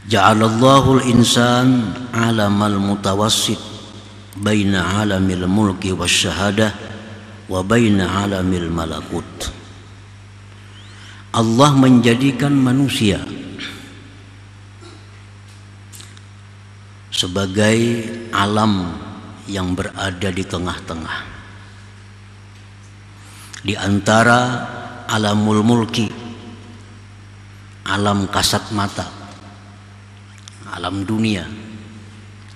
Ja'alallahu al-insan alamal mutawassit baina alamil mulki wasyahadah wa baina alamil malakut. Allah menjadikan manusia sebagai alam yang berada di tengah-tengah, di antara alamul mulki, alam kasat mata, alam dunia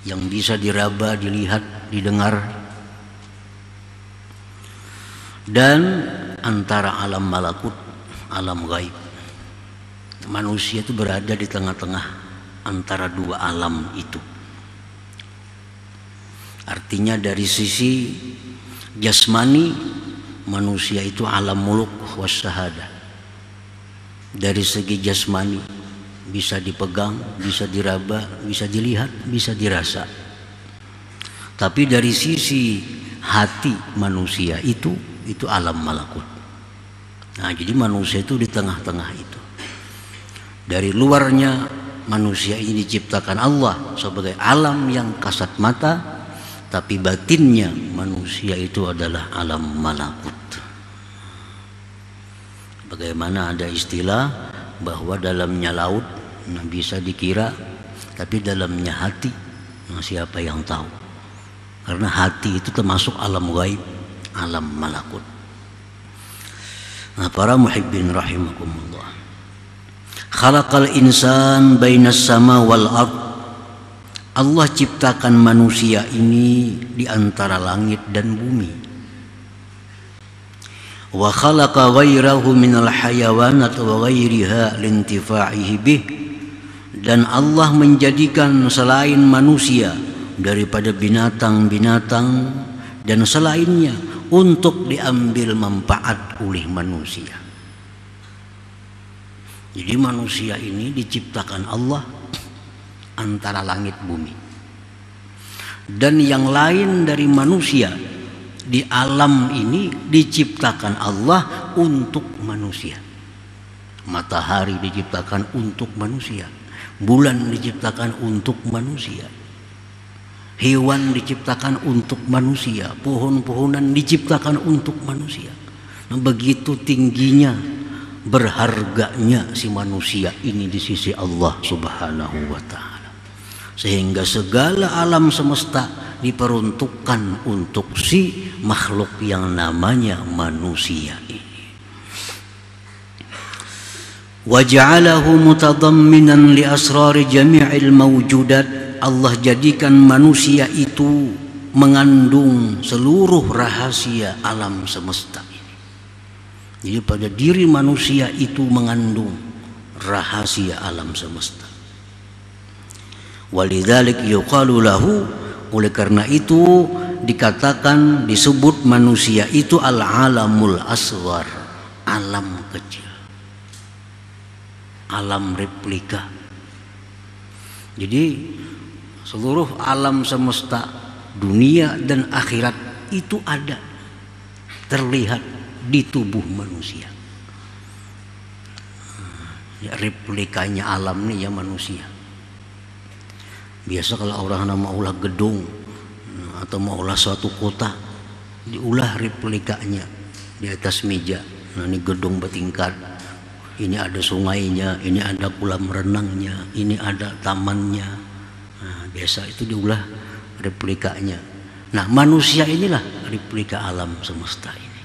yang bisa diraba, dilihat, didengar, dan antara alam malakut, alam gaib. Manusia itu berada di tengah-tengah antara dua alam itu. Artinya dari sisi jasmani, manusia itu alam muluk wasyahadah. Dari segi jasmani bisa dipegang, bisa diraba, bisa dilihat, bisa dirasa. Tapi dari sisi hati manusia itu alam malakut. Nah, jadi manusia itu di tengah-tengah itu. Dari luarnya manusia ini diciptakan Allah sebagai alam yang kasat mata, tapi batinnya manusia itu adalah alam malakut. Bagaimana ada istilah bahwa dalamnya laut bisa dikira, tapi dalamnya hati siapa yang tahu? Karena hati itu termasuk alam gaib, alam malakut. Nah, para muhibbin rahimakumullah, khalaqal insan bainas sama wal ard. Allah ciptakan manusia ini di antara langit dan bumi. Wa khalaqa ghairahu minal hayawanat wa ghairiha lintifa'ihi bih. Dan Allah menjadikan selain manusia daripada binatang-binatang dan selainnya untuk diambil manfaat oleh manusia. Jadi manusia ini diciptakan Allah antara langit bumi, dan yang lain dari manusia di alam ini diciptakan Allah untuk manusia. Matahari diciptakan untuk manusia, bulan diciptakan untuk manusia, hewan diciptakan untuk manusia, pohon-pohonan diciptakan untuk manusia. Nah, begitu tingginya, berharganya si manusia ini di sisi Allah Subhanahu wa ta'ala, sehingga segala alam semesta diperuntukkan untuk si makhluk yang namanya manusia ini. Wa ja'alahu mutadamminan li asrari jami'il mawjudat. Allah jadikan manusia itu mengandung seluruh rahasia alam semesta ini. Jadi pada diri manusia itu mengandung rahasia alam semesta. Walidzalik yuqalu lahu, oleh karena itu dikatakan, disebut manusia itu al-alamul asghar, alam kecil, alam replika. Jadi seluruh alam semesta, dunia dan akhirat itu ada, terlihat di tubuh manusia. Ya, replikanya alam nih ya manusia. Biasa kalau orang mau ulah gedung atau mau ulah suatu kota, diulah replikanya di atas meja. Nah, ini gedung bertingkat, ini ada sungainya, ini ada kolam renangnya, ini ada tamannya. Nah, biasa itu diulah replikanya. Nah, manusia inilah replika alam semesta ini.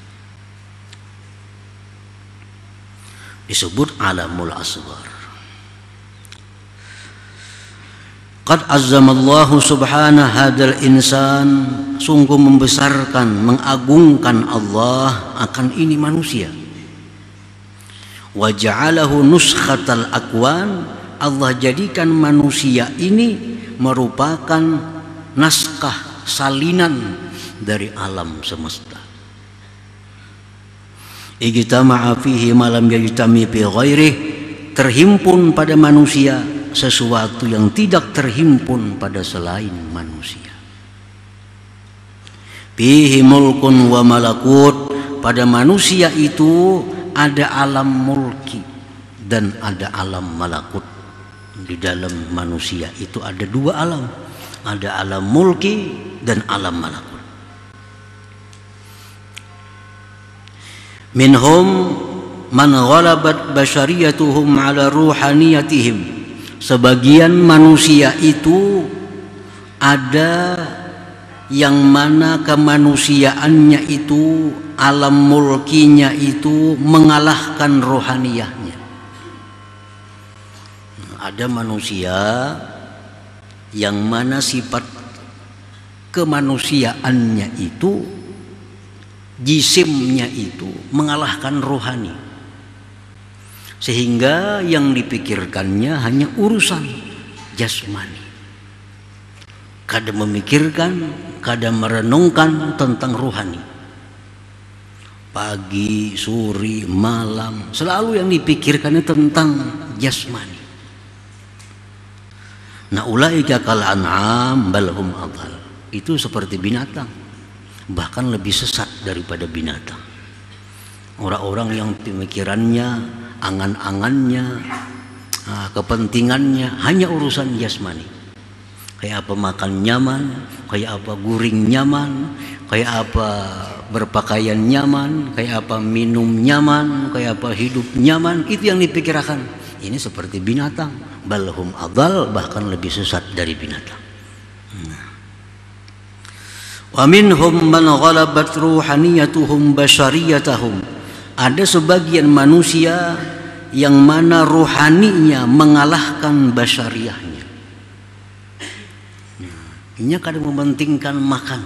Disebut alamul asghar. Qad azzamallahu subhanahu hadzal insan, sungguh membesarkan, mengagungkan Allah akan ini manusia. Wa ja'alahu nuskhatal akwan, Allah jadikan manusia ini merupakan naskah salinan dari alam semesta. Ijtama'a fihi ma lam yajtami fi ghairihi, terhimpun pada manusia sesuatu yang tidak terhimpun pada selain manusia. Fihi mulkun wa malakut, pada manusia itu ada alam mulki dan ada alam malakut. Di dalam manusia itu ada dua alam, ada alam mulki dan alam malakut. Minhum man ghalabat basyariyatuhum ala ruhaniyatihim. Sebagian manusia itu ada yang mana kemanusiaannya itu, alam mulkinya itu mengalahkan rohaniyahnya. Ada manusia yang mana sifat kemanusiaannya itu, jisimnya itu mengalahkan rohani, sehingga yang dipikirkannya hanya urusan jasmani. Kadang memikirkan, kadang merenungkan tentang rohani. Pagi, sore, malam, selalu yang dipikirkannya tentang jasmani. Nah, ulaika kal an'am bal hum adhal. Itu seperti binatang, bahkan lebih sesat daripada binatang. Orang-orang yang pemikirannya, angan-angannya, kepentingannya hanya urusan jasmani. Kayak apa makan nyaman, kayak apa guring nyaman, kayak apa berpakaian nyaman, kayak apa minum nyaman, kayak apa hidup nyaman. Itu yang dipikirkan. Ini seperti binatang, balhum adhal, bahkan lebih sesat dari binatang. Wa minhum man ghalabat ruhaniyatuhum basyariyatahum. Ada sebagian manusia yang mana ruhaninya mengalahkan basyariyahnya. Ini kadang mementingkan makan,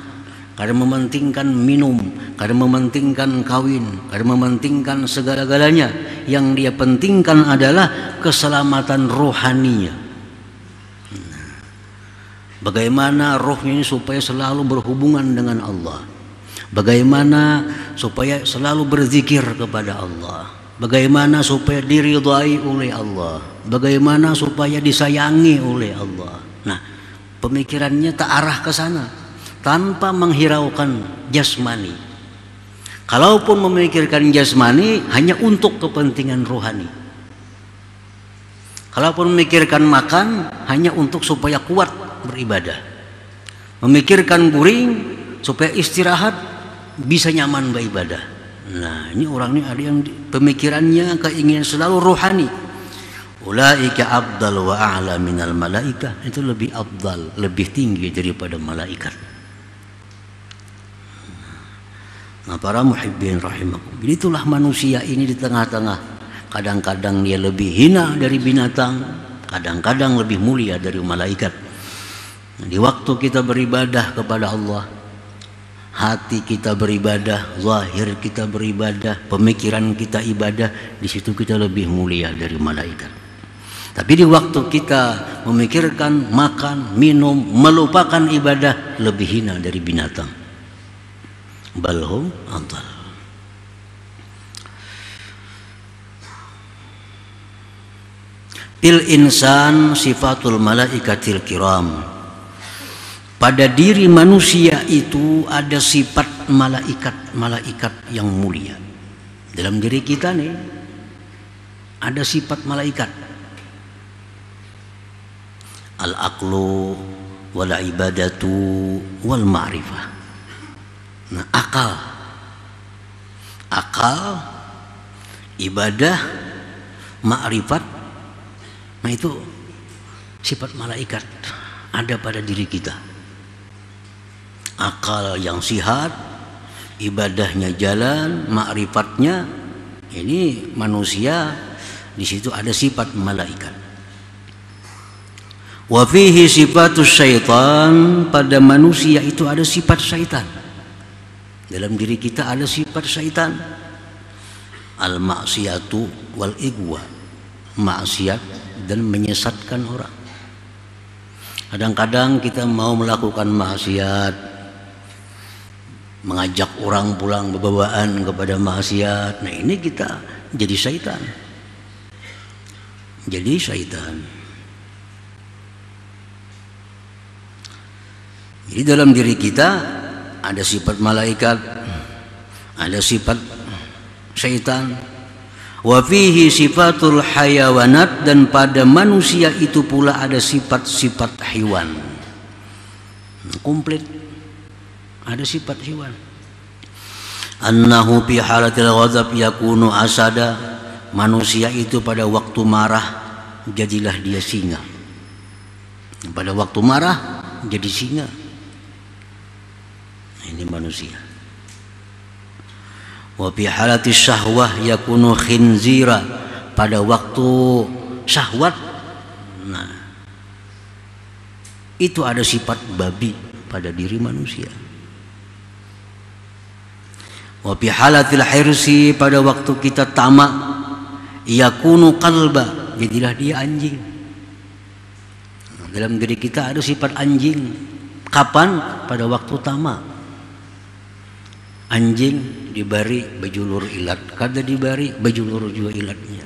kadang mementingkan minum, kadang mementingkan kawin, kadang mementingkan segala-galanya. Yang dia pentingkan adalah keselamatan rohaninya. Bagaimana rohnya ini supaya selalu berhubungan dengan Allah, bagaimana supaya selalu berzikir kepada Allah, bagaimana supaya diridhai oleh Allah, bagaimana supaya disayangi oleh Allah. Nah, pemikirannya tak arah ke sana, tanpa menghiraukan jasmani. Kalaupun memikirkan jasmani, hanya untuk kepentingan rohani. Kalaupun memikirkan makan, hanya untuk supaya kuat beribadah. Memikirkan guring supaya istirahat, bisa nyaman beribadah. Nah, ini orang ini ada yang pemikirannya keinginan selalu rohani. Ulaika afdal wa a'la minal malaikah. Itu lebih afdal, lebih tinggi daripada malaikat. Nah, para muhibbin rahimakum, itulah manusia ini di tengah-tengah. Kadang-kadang dia lebih hina dari binatang, kadang-kadang lebih mulia dari malaikat. Di waktu kita beribadah kepada Allah, hati kita beribadah, zahir kita beribadah, pemikiran kita ibadah, di situ kita lebih mulia dari malaikat. Tapi di waktu kita memikirkan makan, minum, melupakan ibadah, lebih hina dari binatang. Balhum adhal. Fil insan sifatul malaikatil kiram. Pada diri manusia itu ada sifat malaikat yang mulia. Dalam diri kita nih ada sifat malaikat. Al-aqlu wal ibadatu wal ma'rifah. Nah, akal, ibadah, ma'rifat, nah itu sifat malaikat ada pada diri kita. Akal yang sihat, ibadahnya jalan, ma'rifatnya, ini manusia di situ ada sifat malaikat. Wa fihi sifatus syaitan, pada manusia itu ada sifat syaitan. Dalam diri kita ada sifat syaitan. Al maksiatu wal igwa, maksiat dan menyesatkan orang. Kadang-kadang kita mau melakukan maksiat, mengajak orang pulang berbawaan kepada maksiat. Nah, ini kita jadi syaitan. Jadi syaitan. Jadi dalam diri kita ada sifat malaikat, ada sifat syaitan. Wa fihi sifatul hayawanat, dan pada manusia itu pula ada sifat-sifat hewan. Komplit, ada sifat hewan. Annahu fi halatil ghadab yakunu asada, manusia itu pada waktu marah jadilah dia singa. Pada waktu marah jadi singa. Ini manusia. Wa fi halatis syahwah yakunu khinzira, pada waktu syahwat, nah itu ada sifat babi pada diri manusia. Wa fi halatil hirsi, pada waktu kita tamak, yakunu qalba, jadilah dia anjing. Dalam diri kita ada sifat anjing. Kapan? Pada waktu tamak. Anjing dibari bejulur ilat, kada dibari bejulur juga ilatnya.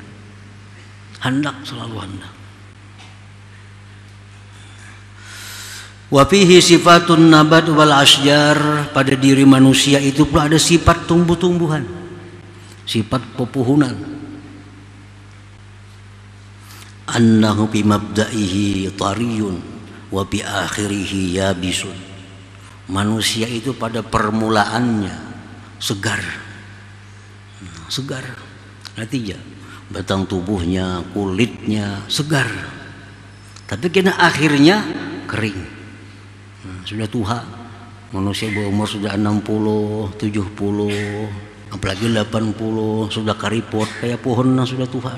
Hendak, selalu hendak. Wa fihi sifatun nabat wal asjar, pada diri manusia itu pula ada sifat tumbuh-tumbuhan, sifat pepohonan. Annahu bi mabda'ihi tariyun wa bi akhirihi yabisun, manusia itu pada permulaannya segar, segar, artinya batang tubuhnya, kulitnya segar, tapi kena akhirnya kering. Sudah tua, manusia berumur sudah 60, 70, apalagi 80, sudah karipot kayak pohon yang sudah tua.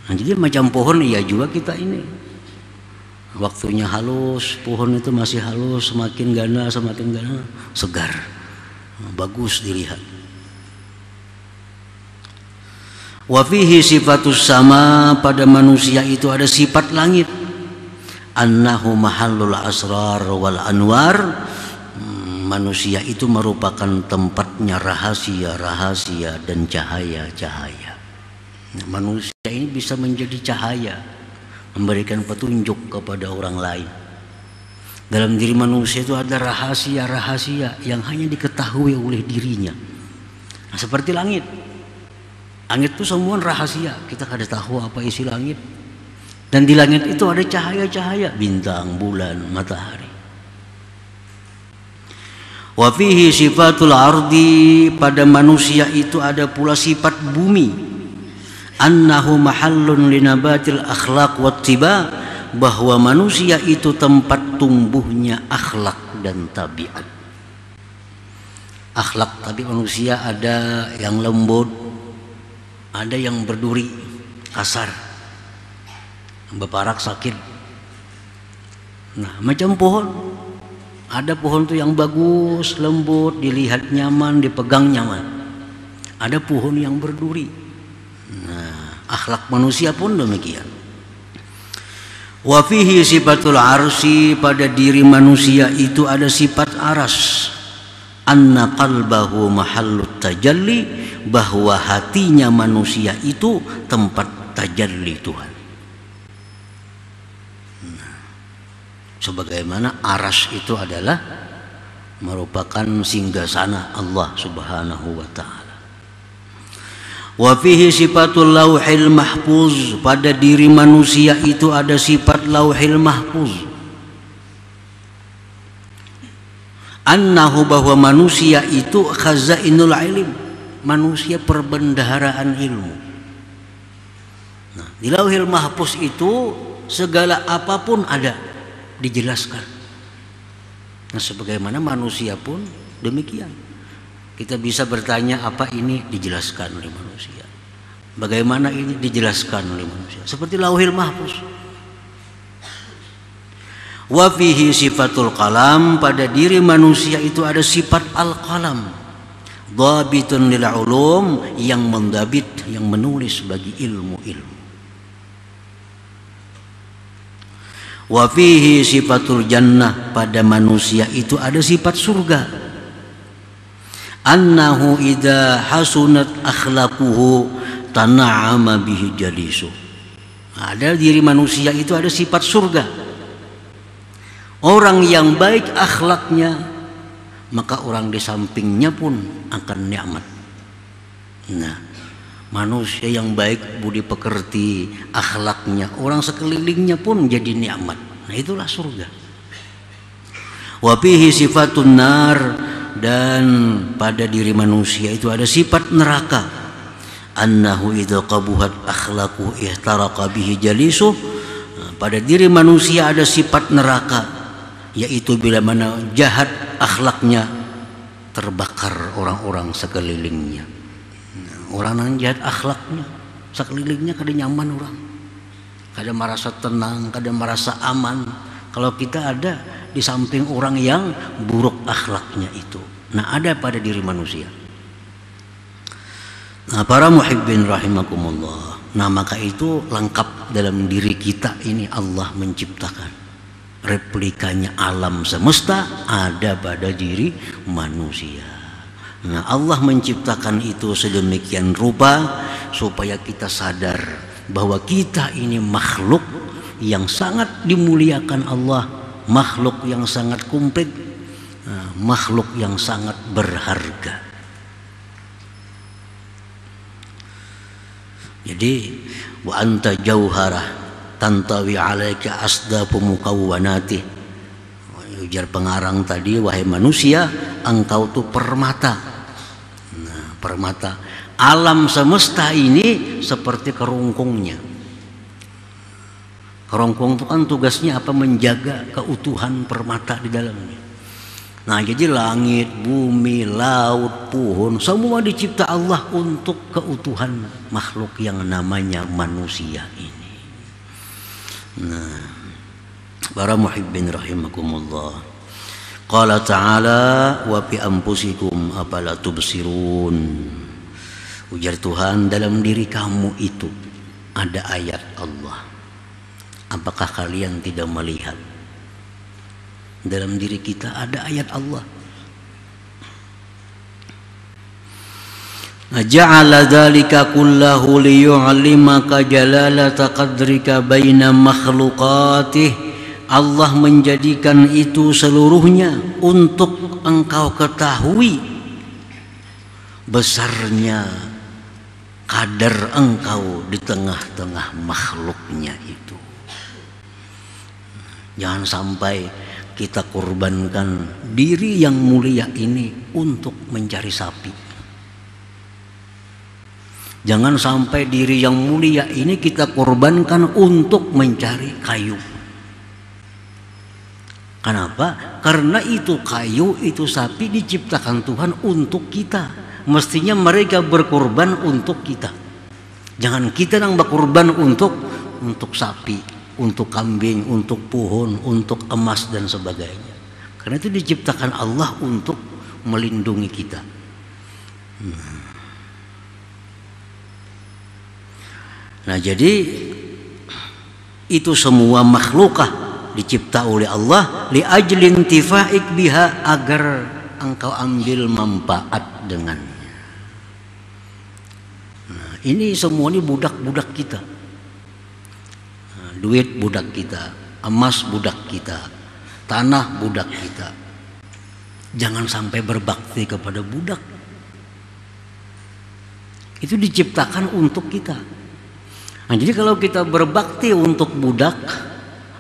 Nah, jadi macam pohon ya juga kita ini. Waktunya halus, pohon itu masih halus, semakin gana, segar, bagus dilihat. Wa fihi sifatus sama, pada manusia itu ada sifat langit. Annahu mahallul asrar wal anwar, manusia itu merupakan tempatnya rahasia-rahasia dan cahaya-cahaya. Nah, manusia ini bisa menjadi cahaya, memberikan petunjuk kepada orang lain. Dalam diri manusia itu ada rahasia-rahasia yang hanya diketahui oleh dirinya. Nah, seperti langit. Langit itu semua rahasia, kita kada tahu apa isi langit. Dan di langit itu ada cahaya-cahaya, bintang, bulan, matahari. Wa fihi sifatul ardi, pada manusia itu ada pula sifat bumi. Annahu mahallun linabatil akhlaq wattiba, bahwa manusia itu tempat tumbuhnya akhlak dan tabiat. Akhlak tabiat manusia ada yang lembut, ada yang berduri, kasar, beparak, sakit. Nah, macam pohon, ada pohon tuh yang bagus, lembut, dilihat nyaman, dipegang nyaman. Ada pohon yang berduri. Nah, akhlak manusia pun demikian. Wa fihi sifatul arsi, pada diri manusia itu ada sifat aras. Anna qalbahu mahallut tajalli, bahwa hatinya manusia itu tempat tajalli Tuhan. Nah, sebagaimana aras itu adalah merupakan singgasana Allah Subhanahu wa ta'ala. Wa fihi sifatul lauhil mahfuz, pada diri manusia itu ada sifat lauhil mahfuz. Annahu, bahwa manusia itu khazainul ilm, manusia perbendaharaan ilmu. Nah, di lauhil mahfuz itu segala apapun ada, dijelaskan. Nah, sebagaimana manusia pun demikian. Kita bisa bertanya apa ini, dijelaskan oleh manusia. Bagaimana ini, dijelaskan oleh manusia. Seperti lauhil mahfuz. Wa fihi sifatul qalam, pada diri manusia itu ada sifat al-qalam. Dhabitun lil ulum, yang mendabit, yang menulis bagi ilmu-ilmu. Wa fihi sifatul jannah, pada manusia itu ada sifat surga. Annahu idza hasunat akhlaquhu tana'ama bihi jalisu. Ada diri manusia itu ada sifat surga. Orang yang baik akhlaknya, maka orang di sampingnya pun akan nikmat. Nah, manusia yang baik, budi pekerti, akhlaknya, orang sekelilingnya pun jadi nikmat. Nah itulah surga. Wa fihi sifatun nar, dan pada diri manusia itu ada sifat neraka. Annahu idza qabuhat akhlaquhu ihtaraqa bihi jalisuh. Pada diri manusia ada sifat neraka, yaitu bila mana jahat akhlaknya terbakar orang-orang sekelilingnya. Orang yang jahat akhlaknya sekelilingnya kada nyaman orang, kada merasa tenang, kada merasa aman kalau kita ada di samping orang yang buruk akhlaknya itu. Nah ada pada diri manusia. Nah para muhibbin rahimakumullah, nah maka itu lengkap dalam diri kita ini. Allah menciptakan replikanya alam semesta ada pada diri manusia. Nah Allah menciptakan itu sedemikian rupa supaya kita sadar bahwa kita ini makhluk yang sangat dimuliakan Allah, makhluk yang sangat komplit, makhluk yang sangat berharga. Jadi wa anta jauharah tantawi alaika asdafu mukawwanatih. Ujar pengarang tadi, wahai manusia, engkau tuh permata. Nah, permata alam semesta ini seperti kerungkungnya. Kerungkung itu kan tugasnya apa? Menjaga keutuhan permata di dalamnya. Nah jadi langit, bumi, laut, pohon, semua dicipta Allah untuk keutuhan makhluk yang namanya manusia ini. Nah para muhibbin rahimakumullah, qala ta'ala wa fi anfusikum afala tubsirun. Ujar Tuhan, dalam diri kamu itu ada ayat Allah, apakah kalian tidak melihat? Dalam diri kita ada ayat Allah. Ja'ala dzalika kullahu liyu'limaka jalalata qadrika baina makhluqatih. Allah menjadikan itu seluruhnya untuk engkau ketahui besarnya kadar engkau di tengah-tengah makhluknya itu. Jangan sampai kita korbankan diri yang mulia ini untuk mencari sapi. Jangan sampai diri yang mulia ini kita korbankan untuk mencari kayu. Kenapa? Karena itu kayu, itu sapi diciptakan Tuhan untuk kita. Mestinya mereka berkorban untuk kita. Jangan kita yang berkorban untuk sapi, untuk kambing, untuk pohon, untuk emas dan sebagainya. Karena itu diciptakan Allah untuk melindungi kita. Nah jadi itu semua makhlukah dicipta oleh Allah li ajlin tifaik biha, agar engkau ambil manfaat dengannya. Nah, ini semua ini budak-budak kita. Nah, duit budak kita, emas budak kita, tanah budak kita. Jangan sampai berbakti kepada budak. Itu diciptakan untuk kita. Nah, jadi kalau kita berbakti untuk budak,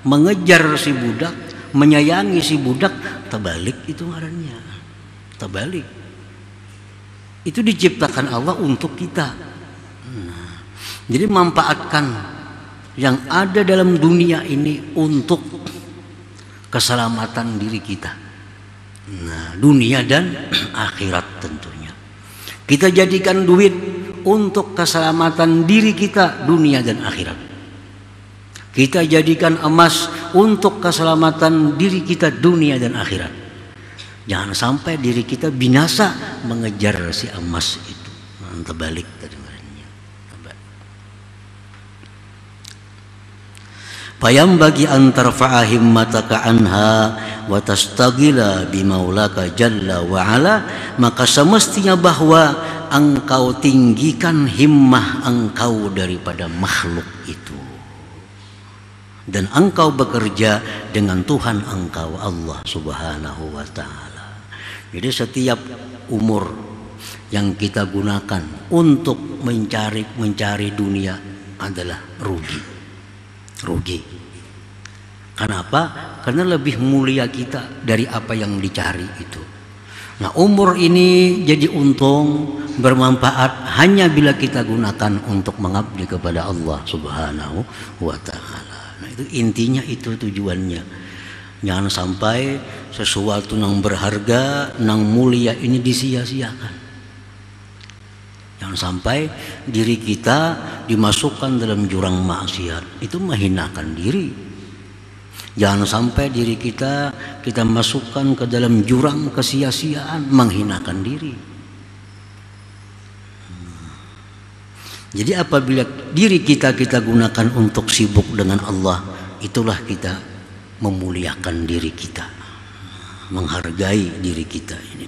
mengejar si budak, menyayangi si budak, terbalik itu ngarannya. Terbalik. Itu diciptakan Allah untuk kita. Nah, jadi manfaatkan yang ada dalam dunia ini untuk keselamatan diri kita. Nah, dunia dan akhirat tentunya. Kita jadikan duit untuk keselamatan diri kita, dunia dan akhirat. Kita jadikan emas untuk keselamatan diri kita, dunia dan akhirat. Jangan sampai diri kita binasa mengejar si emas itu. Terbalik kedengarannya. Fayam bagi antar fa'ahim mataka anha wa tastagila bimaulaka jalla wa ala. Maka semestinya bahwa engkau tinggikan himmah engkau daripada makhluk itu, dan engkau bekerja dengan Tuhan engkau Allah subhanahu wa ta'ala. Jadi setiap umur yang kita gunakan untuk mencari dunia adalah rugi. Kenapa? Karena lebih mulia kita dari apa yang dicari itu. Nah, umur ini jadi untung, bermanfaat hanya bila kita gunakan untuk mengabdi kepada Allah Subhanahu wa Ta'ala. Nah, itu intinya, itu tujuannya. Jangan sampai sesuatu yang berharga, yang mulia ini disia-siakan. Jangan sampai diri kita dimasukkan dalam jurang maksiat, itu menghinakan diri. Jangan sampai diri kita masukkan ke dalam jurang kesia-siaan, menghinakan diri. Jadi apabila diri kita gunakan untuk sibuk dengan Allah, itulah kita memuliakan diri kita, menghargai diri kita ini.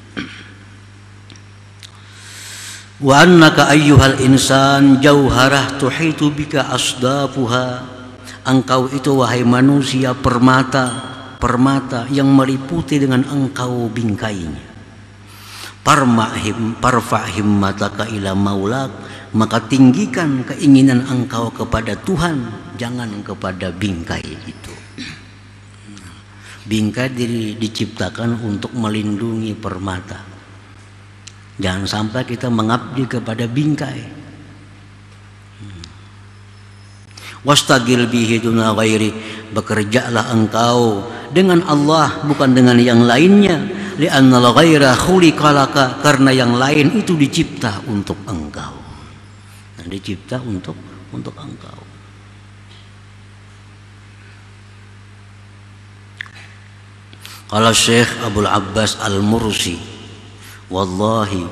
Wa annaka ayyuhal insan jauharah tuhitu bika asdafuha. Engkau itu wahai manusia permata yang meliputi dengan engkau bingkainya. Parfa himmataka ila maulak, maka tinggikan keinginan engkau kepada Tuhan, jangan kepada bingkai itu. Bingkai diciptakan untuk melindungi permata. Jangan sampai kita mengabdi kepada bingkai. Wastagil bihi duna ghairi, bekerjalah engkau dengan Allah bukan dengan yang lainnya. Li'annal ghaira khuliqa laka, karena yang lain itu dicipta untuk engkau. Nah, dicipta untuk engkau. Qala Syekh Abdul Abbas Al-Mursi, wallahi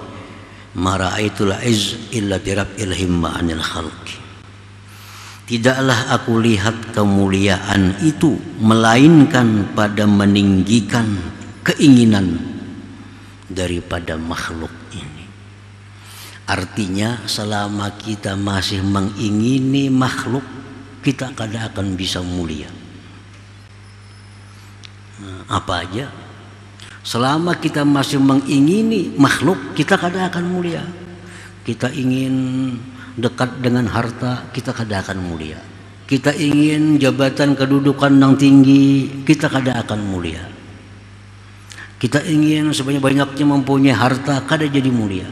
ma ra'aitul izz illa birab'il himma 'anil khalqi. Tidaklah aku lihat kemuliaan itu melainkan pada meninggikan keinginan daripada makhluk ini. Artinya selama kita masih mengingini makhluk, kita kada akan bisa mulia. Apa aja? Selama kita masih mengingini makhluk, kita kada akan mulia. Kita ingin dekat dengan harta, kita kada akan mulia. Kita ingin jabatan kedudukan yang tinggi, kita kada akan mulia. Kita ingin sebanyak-banyaknya mempunyai harta, kada jadi mulia.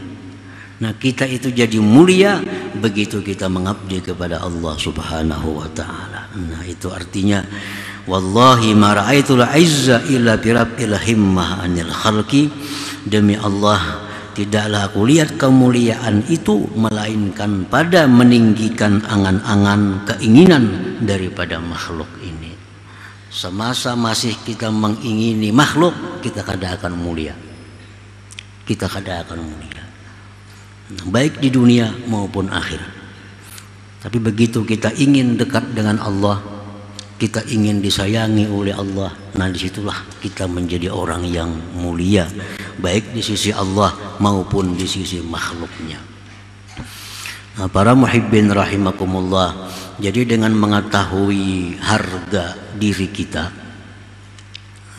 Nah, kita itu jadi mulia begitu kita mengabdi kepada Allah Subhanahu wa Ta'ala. Nah, itu artinya wallahi ma ra'aitul izza illa birabbil himmah 'anil khalqi. Demi Allah, tidaklah aku lihat kemuliaan itu melainkan pada meninggikan angan-angan keinginan daripada makhluk ini. Semasa masih kita mengingini makhluk, kita kada akan mulia. Kita kada akan mulia, baik di dunia maupun akhirat. Tapi begitu kita ingin dekat dengan Allah, kita ingin disayangi oleh Allah, nah disitulah kita menjadi orang yang mulia, baik di sisi Allah maupun di sisi makhluknya. Nah, para muhibbin rahimakumullah, jadi dengan mengetahui harga diri kita,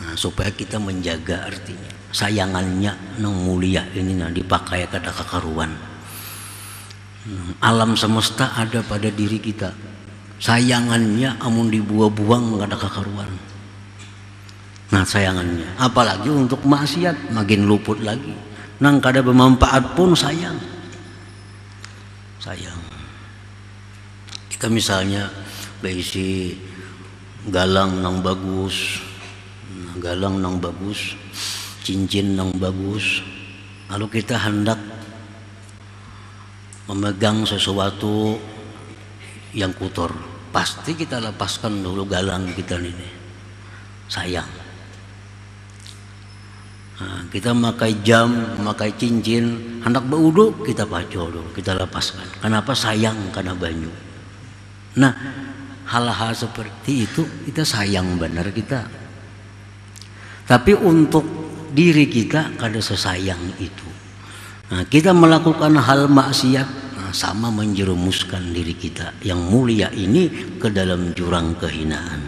nah, supaya kita menjaga artinya sayangannya nang mulia ini nah dipakai kada kakaruan. Alam semesta ada pada diri kita, sayangannya amun dibuang-buang gak ada kakaruan. Nah, sayangannya apalagi untuk maksiat makin luput lagi. Nang kada bermanfaat pun sayang. Kita misalnya beisi galang nang bagus, cincin nang bagus, lalu kita hendak memegang sesuatu yang kotor, pasti kita lepaskan dulu galang kita ini, sayang. Nah, kita memakai jam, memakai cincin, hendak berwudu kita paco dulu, kita lepaskan. Kenapa? Sayang karena banyu. Nah, hal-hal seperti itu kita sayang benar kita. Tapi untuk diri kita kada sesayang itu. Nah, kita melakukan hal maksiat, nah, sama menjerumuskan diri kita yang mulia ini ke dalam jurang kehinaan.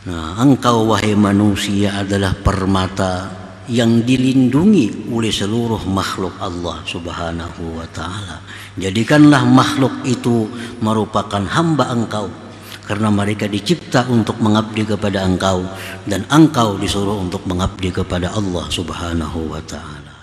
Nah, engkau wahai manusia adalah permata yang dilindungi oleh seluruh makhluk Allah Subhanahu wa ta'ala. Jadikanlah makhluk itu merupakan hamba Engkau, karena mereka dicipta untuk mengabdi kepada Engkau, dan Engkau disuruh untuk mengabdi kepada Allah Subhanahu wa ta'ala.